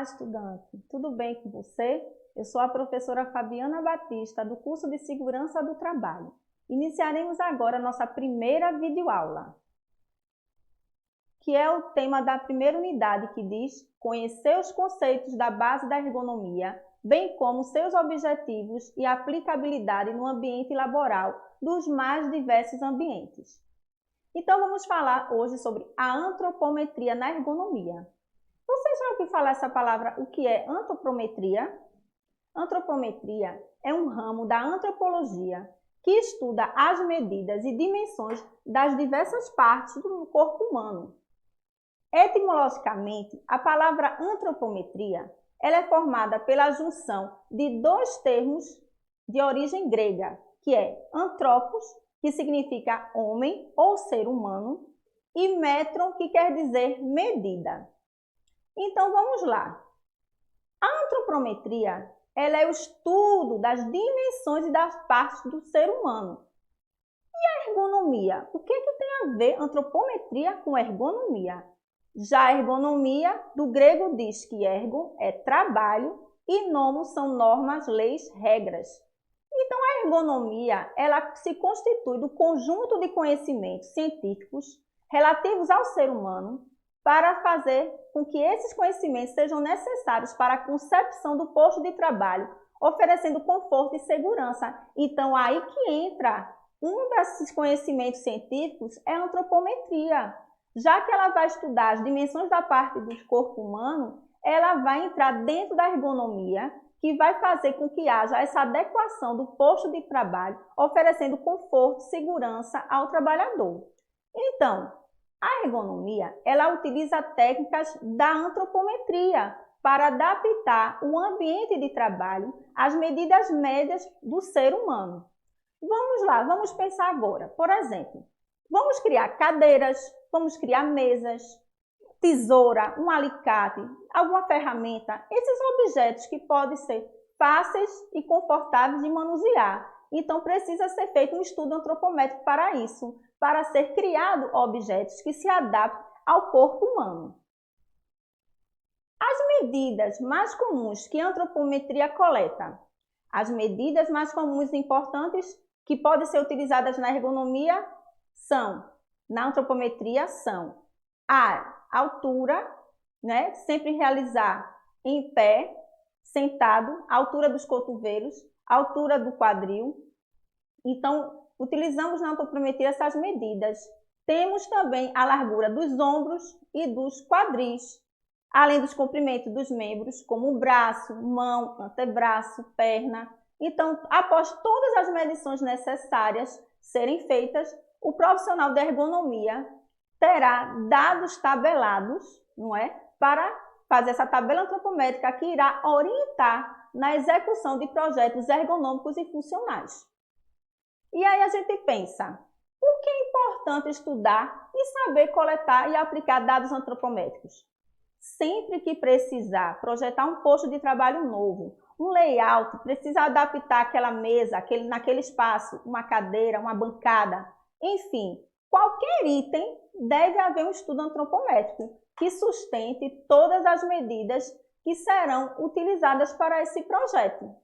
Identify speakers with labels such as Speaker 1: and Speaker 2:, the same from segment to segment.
Speaker 1: estudante! Tudo bem com você? Eu sou a professora Fabiana Batista, do curso de Segurança do Trabalho. Iniciaremos agora a nossa primeira videoaula, que é o tema da primeira unidade, que diz conhecer os conceitos da base da ergonomia, bem como seus objetivos e aplicabilidade no ambiente laboral dos mais diversos ambientes. Então, vamos falar hoje sobre a antropometria na ergonomia. Vocês já ouviram falar essa palavra, o que é antropometria? Antropometria é um ramo da antropologia que estuda as medidas e dimensões das diversas partes do corpo humano. Etimologicamente, a palavra antropometria ela é formada pela junção de dois termos de origem grega, que é antropos, que significa homem ou ser humano, e metron, que quer dizer medida. Então, vamos lá. A antropometria ela é o estudo das dimensões e das partes do ser humano. E a ergonomia? O que tem a ver antropometria com ergonomia? Já a ergonomia, do grego diz que ergo é trabalho e nomo são normas, leis, regras. Então, a ergonomia ela se constitui do conjunto de conhecimentos científicos relativos ao ser humano para fazer com que esses conhecimentos sejam necessários para a concepção do posto de trabalho, oferecendo conforto e segurança. Então, aí que entra um desses conhecimentos científicos é a antropometria. Já que ela vai estudar as dimensões da parte do corpo humano, ela vai entrar dentro da ergonomia, que vai fazer com que haja essa adequação do posto de trabalho, oferecendo conforto e segurança ao trabalhador. Então, a ergonomia, ela utiliza técnicas da antropometria para adaptar o ambiente de trabalho às medidas médias do ser humano. Vamos lá, vamos pensar agora. Por exemplo, vamos criar cadeiras, vamos criar mesas, tesoura, um alicate, alguma ferramenta, esses objetos que podem ser fáceis e confortáveis de manusear. Então, precisa ser feito um estudo antropométrico para isso, para ser criado objetos que se adaptem ao corpo humano. As medidas mais comuns que a antropometria coleta. As medidas mais comuns e importantes que podem ser utilizadas na ergonomia na antropometria são a altura, sempre realizar em pé, sentado, altura dos cotovelos, altura do quadril. Então, utilizamos na antropometria essas medidas. Temos também a largura dos ombros e dos quadris, além dos comprimentos dos membros, como o braço, mão, antebraço, perna. Então, após todas as medições necessárias serem feitas, o profissional de ergonomia terá dados tabelados, para fazer essa tabela antropométrica que irá orientar na execução de projetos ergonômicos e funcionais. E aí a gente pensa, por que é importante estudar e saber coletar e aplicar dados antropométricos? Sempre que precisar projetar um posto de trabalho novo, um layout, precisa adaptar aquela mesa, naquele espaço, uma cadeira, uma bancada, enfim, qualquer item deve haver um estudo antropométrico que sustente todas as medidas que serão utilizadas para esse projeto.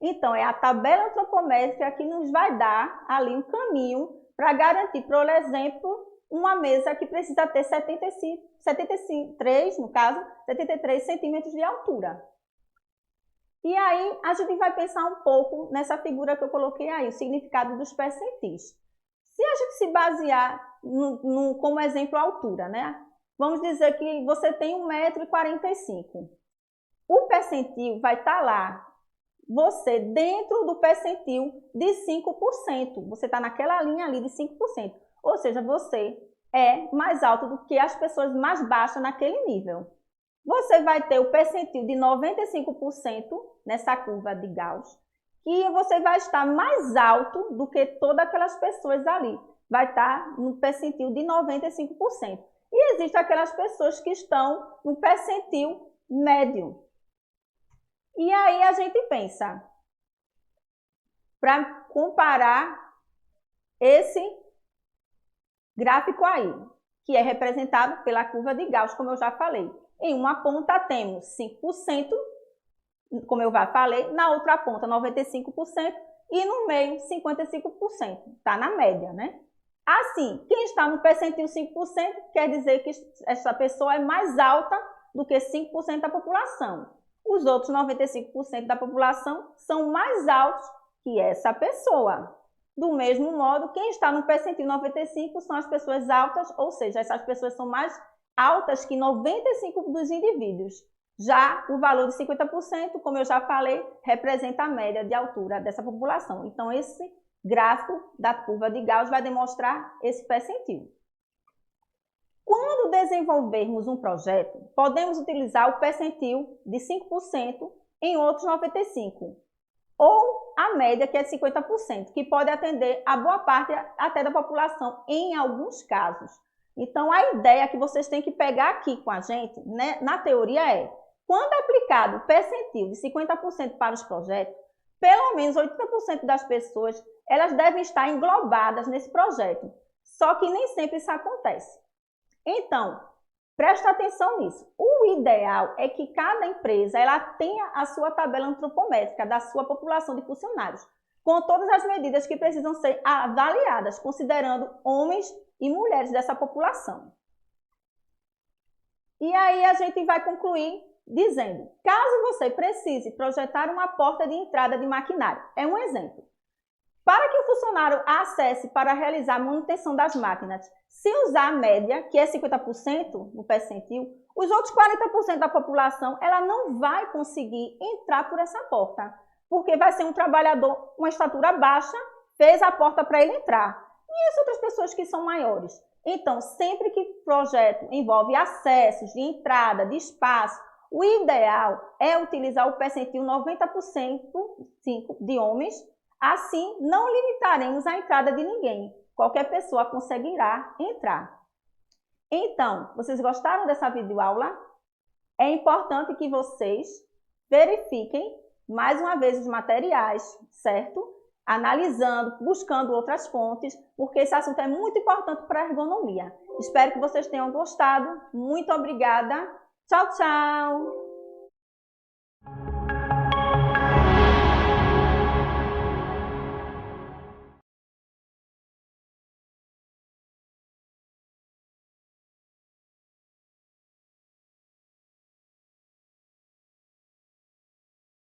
Speaker 1: Então, é a tabela antropométrica que nos vai dar ali um caminho para garantir, por exemplo, uma mesa que precisa ter 73 centímetros de altura. E aí, a gente vai pensar um pouco nessa figura que eu coloquei aí, o significado dos percentis. Se a gente se basear como exemplo a altura, vamos dizer que você tem 1,45 m. O percentil vai estar lá, você dentro do percentil de 5%. Você está naquela linha ali de 5%. Ou seja, você é mais alto do que as pessoas mais baixas naquele nível. Você vai ter o percentil de 95% nessa curva de Gauss, e você vai estar mais alto do que todas aquelas pessoas ali. Vai estar no percentil de 95%. E existem aquelas pessoas que estão no percentil médio. E aí a gente pensa, para comparar esse gráfico aí, que é representado pela curva de Gauss, como eu já falei. Em uma ponta temos 5%, como eu já falei, na outra ponta 95% e no meio 55%. Está na média, né? Assim, quem está no percentil 5% quer dizer que essa pessoa é mais alta do que 5% da população. Os outros 95% da população são mais altos que essa pessoa. Do mesmo modo, quem está no percentil 95 são as pessoas altas, ou seja, essas pessoas são mais altas que 95% dos indivíduos. Já o valor de 50%, como eu já falei, representa a média de altura dessa população. Então, esse gráfico da curva de Gauss vai demonstrar esse percentil. Quando desenvolvermos um projeto, podemos utilizar o percentil de 5% em outros 95%, ou a média, que é 50%, que pode atender a boa parte até da população em alguns casos. Então, a ideia que vocês têm que pegar aqui com a gente, né, na teoria é, quando aplicado o percentil de 50% para os projetos, pelo menos 80% das pessoas elas devem estar englobadas nesse projeto. Só que nem sempre isso acontece. Então, presta atenção nisso. O ideal é que cada empresa ela tenha a sua tabela antropométrica da sua população de funcionários, com todas as medidas que precisam ser avaliadas, considerando homens e mulheres dessa população. E aí a gente vai concluir dizendo, caso você precise projetar uma porta de entrada de maquinário, é um exemplo. Para que o funcionário acesse para realizar a manutenção das máquinas, se usar a média, que é 50% no percentil, os outros 40% da população ela não vai conseguir entrar por essa porta, porque vai ser um trabalhador, uma estatura baixa, fez a porta para ele entrar. E as outras pessoas que são maiores? Então, sempre que o projeto envolve acessos de entrada, de espaço, o ideal é utilizar o percentil 90% de homens. Assim, não limitaremos a entrada de ninguém. Qualquer pessoa conseguirá entrar. Então, vocês gostaram dessa videoaula? É importante que vocês verifiquem mais uma vez os materiais, certo? Analisando, buscando outras fontes, porque esse assunto é muito importante para a ergonomia. Espero que vocês tenham gostado. Muito obrigada. Tchau, tchau!